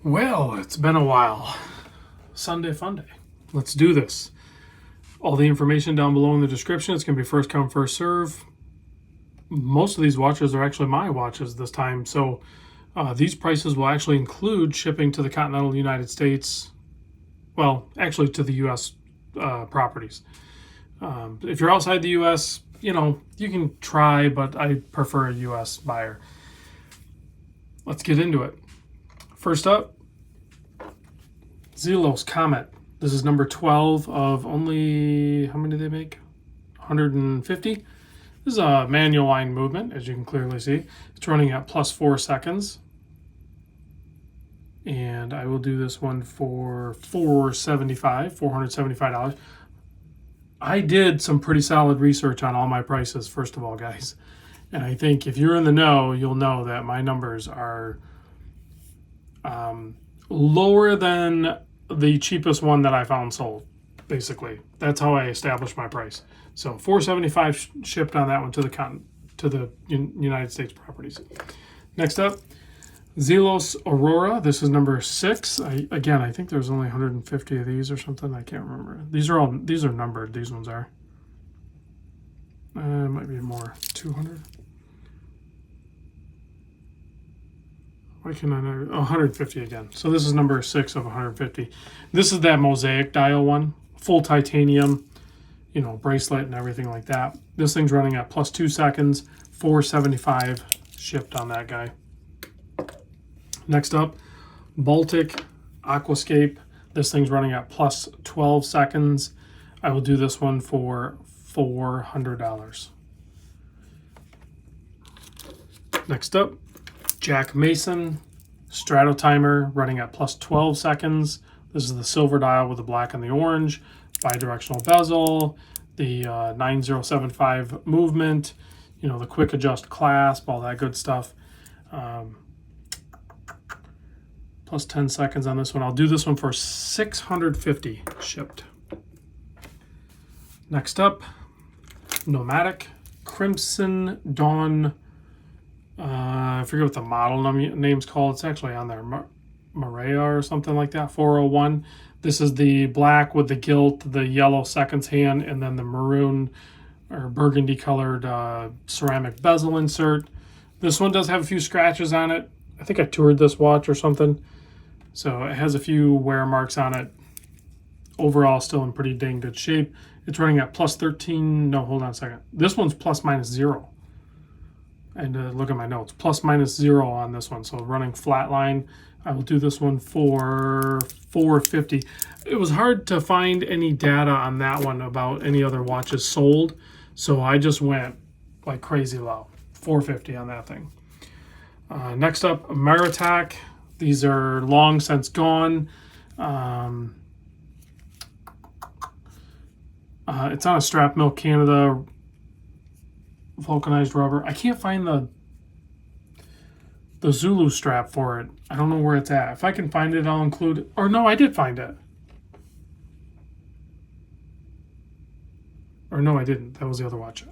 Well, it's been a while. Sunday Funday. Let's do this. All the information down below in the description. It's going to be first come, first serve. Most of these watches are actually my watches this time, so these prices will actually include shipping to the continental United States. Well, actually to the U.S. Properties. If you're outside the U.S., you know, you can try, but I prefer a U.S. buyer. Let's get into it. First up, Zelos Comet. This is number 12 of only, how many do they make? 150. This is a manual line movement, as you can clearly see. It's running at +4 seconds. And I will do this one for $475. I did some pretty solid research on all my prices, first of all, guys. And I think if you're in the know, you'll know that my numbers are lower than the cheapest one that I found sold. Basically, that's how I established my price. So $475 shipped on that one to the United States Properties. Next up, Zelos AUrora. This is number 6. I think there's only 150 of these or something. I can't remember. These are numbered. These ones are. It might be more. 200. Why can I not? Oh, 150 again. So this is number 6 of 150. This is that mosaic dial one, full titanium, you know, bracelet and everything like that. This thing's running at +2 seconds, $475 shipped on that guy. Next up, Baltic Aquascaphe. This thing's running at +12 seconds. I will do this one for $400. Next up, Jack Mason Strato Timer running at +12 seconds. This is the silver dial with the black and the orange, bidirectional bezel, the 9075 movement, you know, the quick adjust clasp, all that good stuff. +10 seconds on this one. I'll do this one for $650 shipped. Next up, Nomadic Crimson Dawn. I forget what the model name's called. It's actually on there, Marai or something like that, 401. This is the black with the gilt, the yellow seconds hand, and then the maroon or burgundy colored ceramic bezel insert. This one does have a few scratches on it. I think I toured this watch or something. So it has a few wear marks on it. Overall, still in pretty dang good shape. It's running at +13. No, hold on a second. This one's ±0. And look at my notes, ±0 on this one. So running flatline, I will do this one for $450. It was hard to find any data on that one about any other watches sold. So I just went like crazy low, $450 on that thing. Next up, Maratac. These are long since gone. It's on a Strap Mill Canada vulcanized rubber. I can't find the Zulu strap for it. I don't know where it's at. If I can find it, I'll include it. Or no, I did find it. Or no, I didn't. That was the other watch.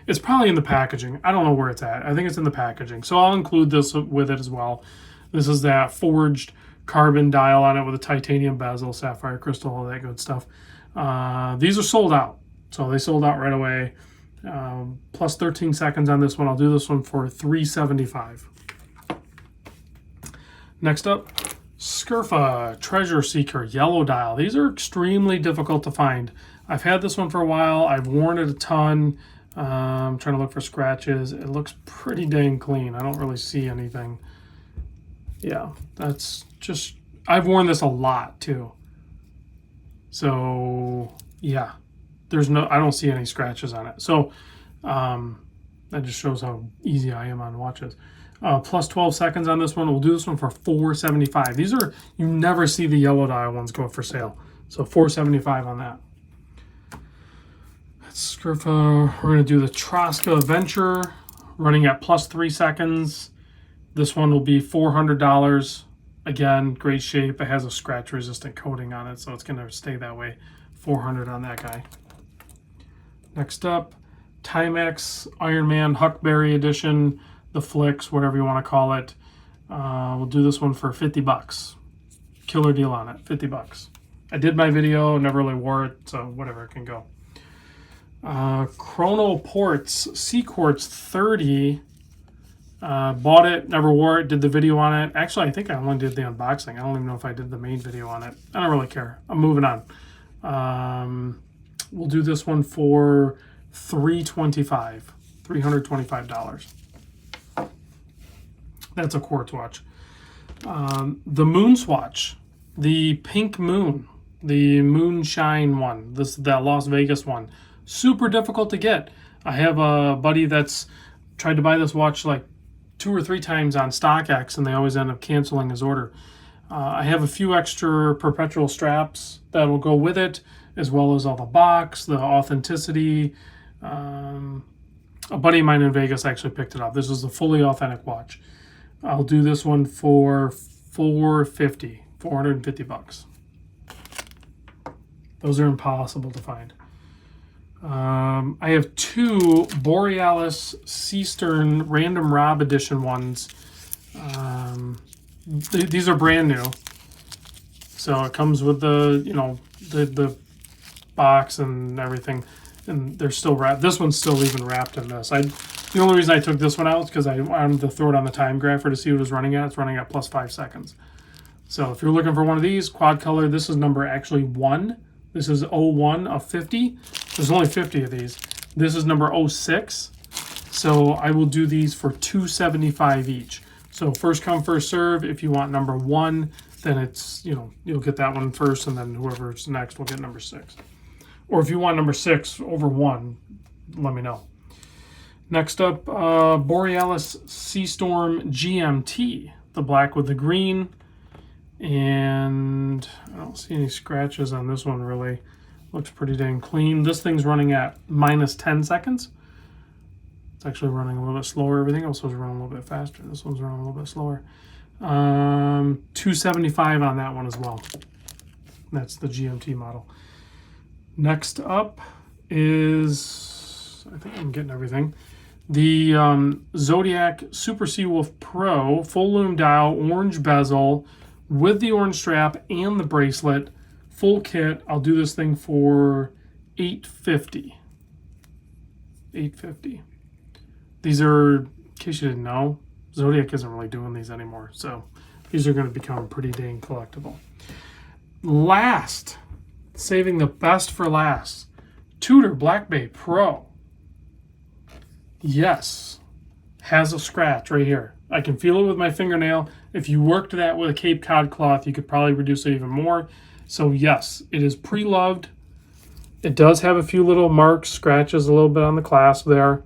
It's probably in the packaging. I don't know where it's at. I think it's in the packaging. So I'll include this with it as well. This is that forged carbon dial on it with a titanium bezel, sapphire crystal, all that good stuff. These are sold out. So they sold out right away. +13 seconds on this one. I'll do this one for $375. Next up, Scurfa Treasure Seeker Yellow Dial. These are extremely difficult to find. I've had this one for a while. I've worn it a ton. I'm trying to look for scratches. It looks pretty dang clean. I don't really see anything. Yeah, that's just, I've worn this a lot too. So yeah, I don't see any scratches on it. So that just shows how easy I am on watches. +12 seconds on this one. We'll do this one for $475. These are, you never see the yellow dial ones go up for sale. So $475 on that. That's Scurfa. We're going to do the Traska Venture running at +3 seconds. This one will be $400. Again, great shape. It has a scratch resistant coating on it, so it's going to stay that way. $400 on that guy. Next up, Timex Ironman Huckberry edition, the Flicks, whatever you want to call it. We'll do this one for $50. killer deal on it, 50 bucks. I did my video, never really wore it, so whatever, it can go. Chronoports Sea Quartz 30. Bought it, never wore it, did the video on it. Actually, I think I only did the unboxing. I don't even know if I did the main video on it. I don't really care. I'm moving on. We'll do this one for $325. That's a quartz watch. The Moonswatch, the pink moon, the moonshine one. This is that Las Vegas one. Super difficult to get. I have a buddy that's tried to buy this watch like 2 or 3 times on StockX, and they always end up canceling his order. I have a few extra perpetual straps that will go with it, as well as all the box, the authenticity. A buddy of mine in Vegas actually picked it up. This is a fully authentic watch. I'll do this one for $450 bucks. Those are impossible to find. I have 2 Borealis Sea Stern Random Rob Edition ones. These are brand new. So it comes with the, you know, the box and everything. And they're still wrapped. This one's still even wrapped in this. The only reason I took this one out is because I wanted to throw it on the time grapher to see what it was running at. It's running at plus 5 seconds. So if you're looking for one of these, quad color, this is number actually 1. This is 01 of 50. There's only 50 of these. This is number 06. So I will do these for $275 each. So first come, first serve. If you want number 1, then it's, you know, you'll get that one first, and then whoever's next will get number 6. Or if you want number 6 over 1, let me know. Next up, Borealis Seastorm GMT, the black with the green. And I don't see any scratches on this one really. Looks pretty dang clean. This thing's running at minus 10 seconds. It's actually running a little bit slower. Everything else was running a little bit faster. This one's running a little bit slower. $275 on that one as well. That's the GMT model. Next up is, I think I'm getting everything, the Zodiac Super Seawolf Pro full lume dial, orange bezel, with the orange strap and the bracelet, full kit. I'll do this thing for $850. $850. These are, in case you didn't know, Zodiac isn't really doing these anymore, so these are going to become pretty dang collectible. Last, saving the best for last, Tudor BB Pro. Yes, has a scratch right here. I can feel it with my fingernail. If you worked that with a Cape Cod cloth, you could probably reduce it even more. So yes, it is pre-loved. It does have a few little marks, scratches a little bit on the clasp there.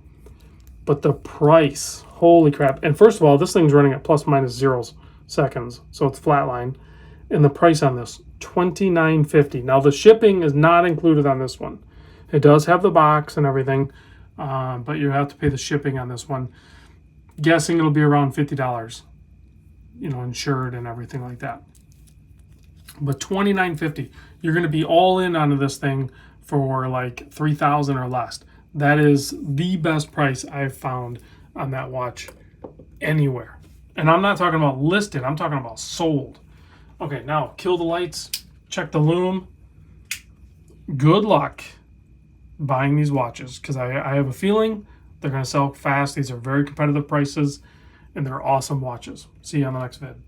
But the price, holy crap. And first of all, this thing's running at plus minus 0 seconds. So it's flatline. And the price on this, $29.50. Now the shipping is not included on this one. It does have the box and everything. But you have to pay the shipping on this one. Guessing it'll be around $50, you know, insured and everything like that. But $29.50, you're going to be all in onto this thing for like $3,000 or less. That is the best price I've found on that watch anywhere. And I'm not talking about listed, I'm talking about sold. Okay, now kill the lights, check the lume. Good luck buying these watches, because I have a feeling they're going to sell fast. These are very competitive prices, and they're awesome watches. See you on the next vid.